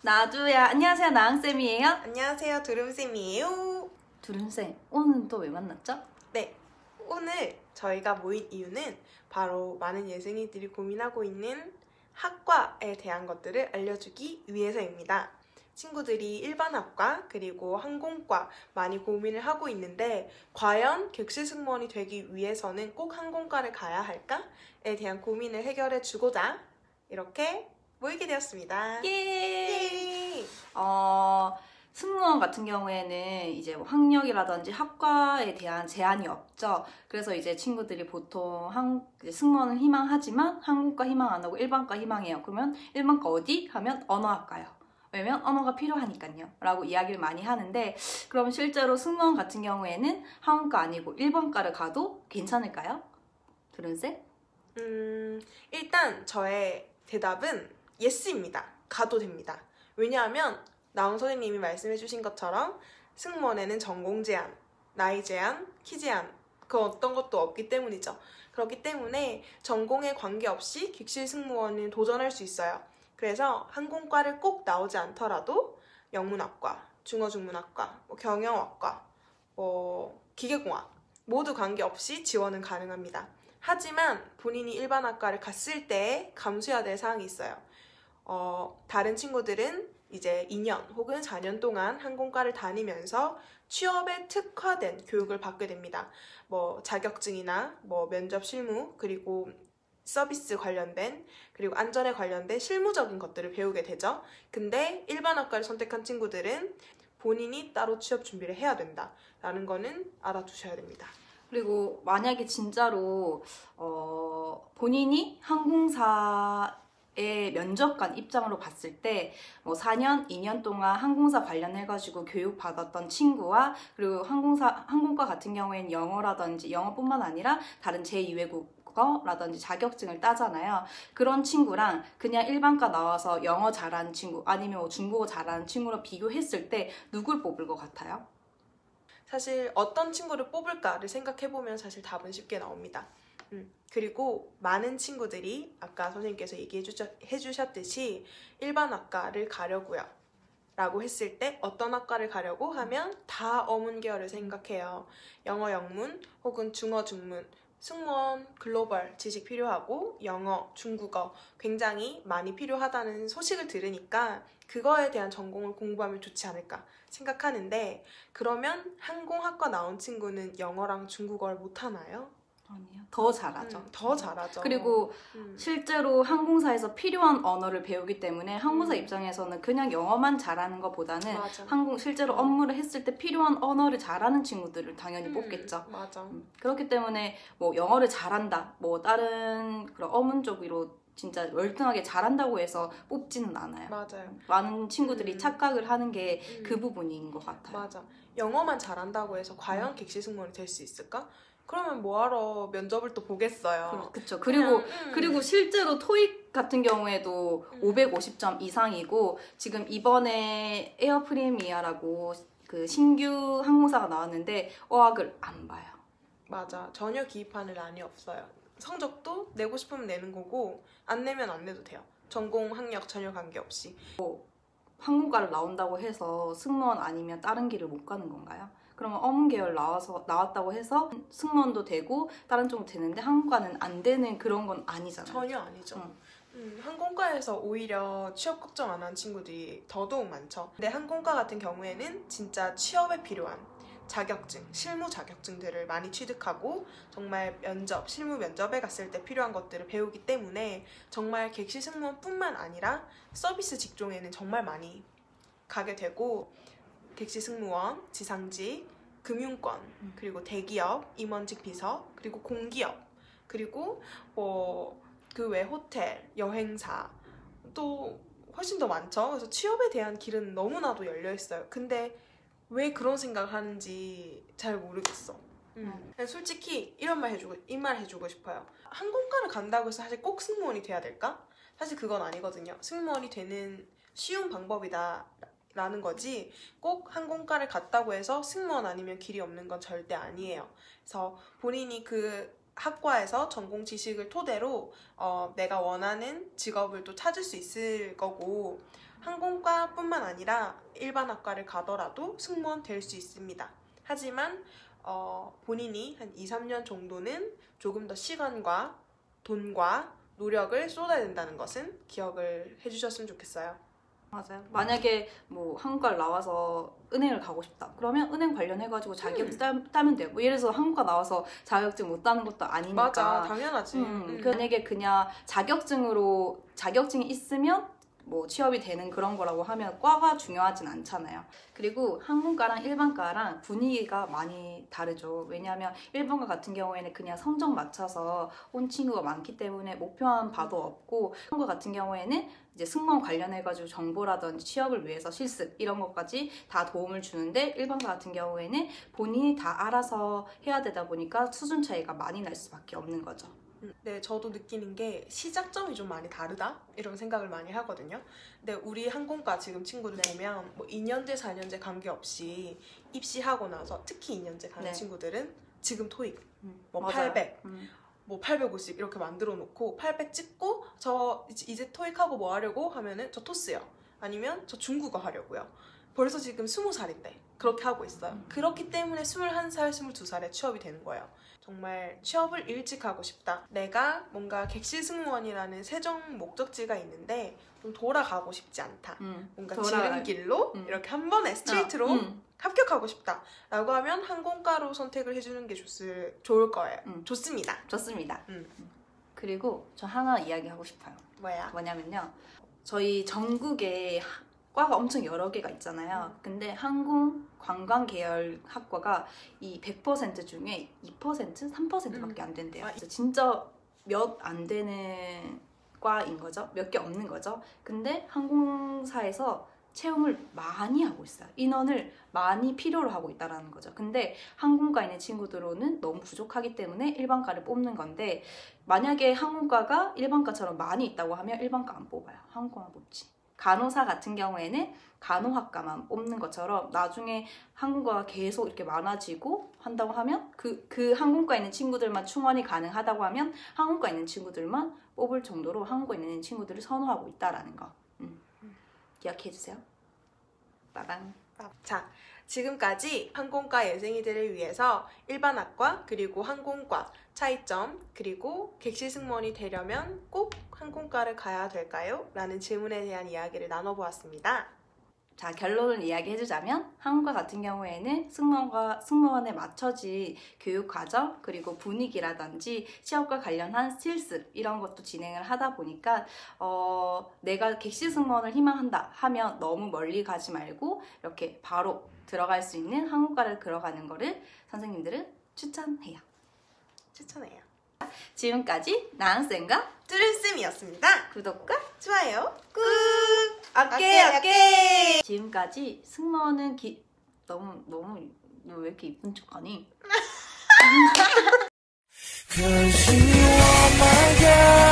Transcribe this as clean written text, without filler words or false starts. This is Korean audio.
나주야. 안녕하세요. 나은쌤이에요. 안녕하세요. 두름쌤이에요. 두름쌤, 오늘은 또 왜 만났죠? 네, 오늘 저희가 모인 이유는 바로 많은 예생이들이 고민하고 있는 학과에 대한 것들을 알려주기 위해서입니다. 친구들이 일반학과 그리고 항공과 많이 고민을 하고 있는데 과연 객실 승무원이 되기 위해서는 꼭 항공과를 가야 할까에 대한 고민을 해결해 주고자 이렇게 모이게 되었습니다. 예! 승무원 같은 경우에는 이제 뭐 학력이라든지 학과에 대한 제한이 없죠. 그래서 이제 친구들이 보통 이제 승무원을 희망하지만 항공과 희망 안 하고 일반과 희망해요. 그러면 일반과 어디? 하면 언어학과요. 왜냐면 언어가 필요하니까요. 라고 이야기를 많이 하는데 그럼 실제로 승무원 같은 경우에는 항공과 아니고 일반과를 가도 괜찮을까요? 두른쌤? 일단 저의 대답은 예스입니다. 가도 됩니다. 왜냐하면 나훈 선생님이 말씀해주신 것처럼 승무원에는 전공 제한, 나이 제한, 키 제한 그 어떤 것도 없기 때문이죠. 그렇기 때문에 전공에 관계없이 객실 승무원은 도전할 수 있어요. 그래서 항공과를 꼭 나오지 않더라도 영문학과, 중어중문학과, 경영학과, 기계공학 모두 관계없이 지원은 가능합니다. 하지만 본인이 일반학과를 갔을 때 감수해야 될 사항이 있어요. 다른 친구들은 이제 2년 혹은 4년 동안 항공과를 다니면서 취업에 특화된 교육을 받게 됩니다. 자격증이나 면접 실무 그리고 서비스 관련된 그리고 안전에 관련된 실무적인 것들을 배우게 되죠. 근데 일반학과를 선택한 친구들은 본인이 따로 취업 준비를 해야 된다라는 거는 알아두셔야 됩니다. 그리고 만약에 진짜로 본인이 항공사의 면접관 입장으로 봤을 때 4년, 2년 동안 항공사 관련해가지고 교육받았던 친구와 그리고 항공과 같은 경우에는 영어라든지 영어뿐만 아니라 다른 제2외국어라든지 자격증을 따잖아요. 그런 친구랑 그냥 일반과 나와서 영어 잘하는 친구 아니면 중국어 잘하는 친구랑 비교했을 때 누굴 뽑을 것 같아요? 사실 어떤 친구를 뽑을까를 생각해보면 사실 답은 쉽게 나옵니다. 그리고 많은 친구들이 아까 선생님께서 얘기해주셨듯이 일반학과를 가려고요 라고 했을 때 어떤 학과를 가려고 하면 다 어문 계열을 생각해요. 영어 영문 혹은 중어 중문 승무원 글로벌 지식 필요하고 영어, 중국어 굉장히 많이 필요하다는 소식을 들으니까 그거에 대한 전공을 공부하면 좋지 않을까 생각하는데 그러면 항공학과 나온 친구는 영어랑 중국어를 못하나요? 아니요. 더 잘하죠. 더 잘하죠. 그리고 실제로 항공사에서 필요한 언어를 배우기 때문에 항공사 입장에서는 그냥 영어만 잘하는 것보다는 실제로 업무를 했을 때 필요한 언어를 잘하는 친구들을 당연히 뽑겠죠. 맞아. 그렇기 때문에 영어를 잘한다, 다른 그런 어문 쪽으로 진짜 월등하게 잘한다고 해서 뽑지는 않아요. 맞아요. 많은 친구들이 착각을 하는 게 그 부분인 것 같아요. 맞아. 영어만 잘한다고 해서 과연 객실 승무원이 될 수 있을까? 그러면 뭐하러 면접을 또 보겠어요. 그렇죠. 그리고 실제로 토익 같은 경우에도 550점 이상이고 지금 이번에 에어 프리미어라고 그 신규 항공사가 나왔는데 어학을 안 봐요. 맞아. 전혀 기입하는 란이 없어요. 성적도 내고 싶으면 내는 거고 안 내면 안 내도 돼요. 전공 학력 전혀 관계없이. 항공과를 나온다고 해서 승무원 아니면 다른 길을 못 가는 건가요? 그러면 어문 계열 나왔다고 해서 승무원도 되고 다른 쪽도 되는데 항공과는 안 되는 그런 건 아니잖아요. 전혀 아니죠. 항공과에서 오히려 취업 걱정 안 한 친구들이 더더욱 많죠. 근데 항공과 같은 경우에는 진짜 취업에 필요한 자격증, 실무 자격증들을 많이 취득하고 정말 실무 면접에 갔을 때 필요한 것들을 배우기 때문에 정말 객실 승무원뿐만 아니라 서비스 직종에는 정말 많이 가게 되고 객실 승무원, 지상직, 금융권, 그리고 대기업, 임원직 비서, 그리고 공기업, 그리고 그 외 호텔, 여행사 또 훨씬 더 많죠. 그래서 취업에 대한 길은 너무나도 열려있어요. 근데 왜 그런 생각을 하는지 잘 모르겠어. 솔직히 이 말 해주고 싶어요. 항공과를 간다고 해서 사실 꼭 승무원이 돼야 될까? 사실 그건 아니거든요. 승무원이 되는 쉬운 방법이다 라는 거지 꼭 항공과를 갔다고 해서 승무원 아니면 길이 없는 건 절대 아니에요. 그래서 본인이 그 학과에서 전공 지식을 토대로 내가 원하는 직업을 또 찾을 수 있을 거고, 항공과뿐만 아니라 일반 학과를 가더라도 승무원 될 수 있습니다. 하지만 본인이 한 2, 3년 정도는 조금 더 시간과 돈과 노력을 쏟아야 된다는 것은 기억을 해주셨으면 좋겠어요. 맞아요. 만약에 뭐 한국과를 나와서 은행을 가고 싶다. 그러면 은행 관련해가지고 자격증 따면 돼요. 뭐 예를 들어서 한국과 나와서 자격증 못 따는 것도 아니니까. 맞아, 당연하지. 만약에 그냥 자격증이 있으면 뭐 취업이 되는 그런 거라고 하면 과가 중요하진 않잖아요. 그리고 항공과랑 일반과랑 분위기가 많이 다르죠. 왜냐하면 일반과 같은 경우에는 그냥 성적 맞춰서 온 친구가 많기 때문에 목표한 바도 없고, 항공과 같은 경우에는 이제 승무원 관련해가지고 정보라든지 취업을 위해서 실습 이런 것까지 다 도움을 주는데, 일반과 같은 경우에는 본인이 다 알아서 해야 되다 보니까 수준 차이가 많이 날 수밖에 없는 거죠. 네, 저도 느끼는 게 시작점이 좀 많이 다르다? 이런 생각을 많이 하거든요. 근데 우리 항공과 지금 친구들 보면 뭐 2년제, 4년제 관계없이 입시하고 나서 특히 2년제 가는 친구들은 지금 토익 뭐 맞아요. 800, 뭐 850 이렇게 만들어 놓고 800 찍고 저 이제 토익하고 뭐 하려고 하면은 저 토스요. 아니면 저 중국어 하려고요. 벌써 지금 20살인데 그렇게 하고 있어요. 그렇기 때문에 21살, 22살에 취업이 되는 거예요. 정말 취업을 일찍 하고 싶다. 내가 뭔가 객실 승무원이라는 최종 목적지가 있는데 좀 돌아가고 싶지 않다. 뭔가 지름길로 이렇게 한 번에 스트레이트로 합격하고 싶다 라고 하면 항공과로 선택을 해주는 게 좋을 거예요. 좋습니다. 좋습니다. 그리고 저 하나 이야기하고 싶어요. 뭐냐면요, 저희 전국에 과가 엄청 여러 개가 있잖아요. 근데 항공 관광 계열 학과가 이 100% 중에 2%, 3%밖에 안 된대요. 진짜 몇 안 되는 과인 거죠. 몇 개 없는 거죠. 근데 항공사에서 채용을 많이 하고 있어요. 인원을 많이 필요로 하고 있다는 거죠. 근데 항공과에 있는 친구들은 너무 부족하기 때문에 일반과를 뽑는 건데, 만약에 항공과가 일반과처럼 많이 있다고 하면 일반과 안 뽑아요. 항공과만 뽑지. 간호사 같은 경우에는 간호학과만 뽑는 것처럼 나중에 항공과가 계속 이렇게 많아지고 한다고 하면 그 항공과에 있는 친구들만 충원이 가능하다고 하면 항공과에 있는 친구들만 뽑을 정도로 항공과에 있는 친구들을 선호하고 있다라는 거 기억해주세요. 빠방. 자, 지금까지 항공과 예생이들을 위해서 일반학과 그리고 항공과 차이점, 그리고 객실 승무원이 되려면 꼭 항공과를 가야 될까요? 라는 질문에 대한 이야기를 나눠보았습니다. 자, 결론을 이야기해주자면 항공과 같은 경우에는 승무원에 맞춰진 교육과정, 그리고 분위기라든지 취업과 관련한 실습 이런 것도 진행을 하다 보니까 내가 객실 승무원을 희망한다 하면 너무 멀리 가지 말고 이렇게 바로 들어갈 수 있는 항공과를 들어가는 거를 선생님들은 추천해요. 지금까지 나은쌤과 뚜른쌤이었습니다. 구독과 좋아요 꾹! 오케이. 지금까지 승무원은 너무 너 왜 이렇게 이쁜 척하니? 'Cause you are my girl.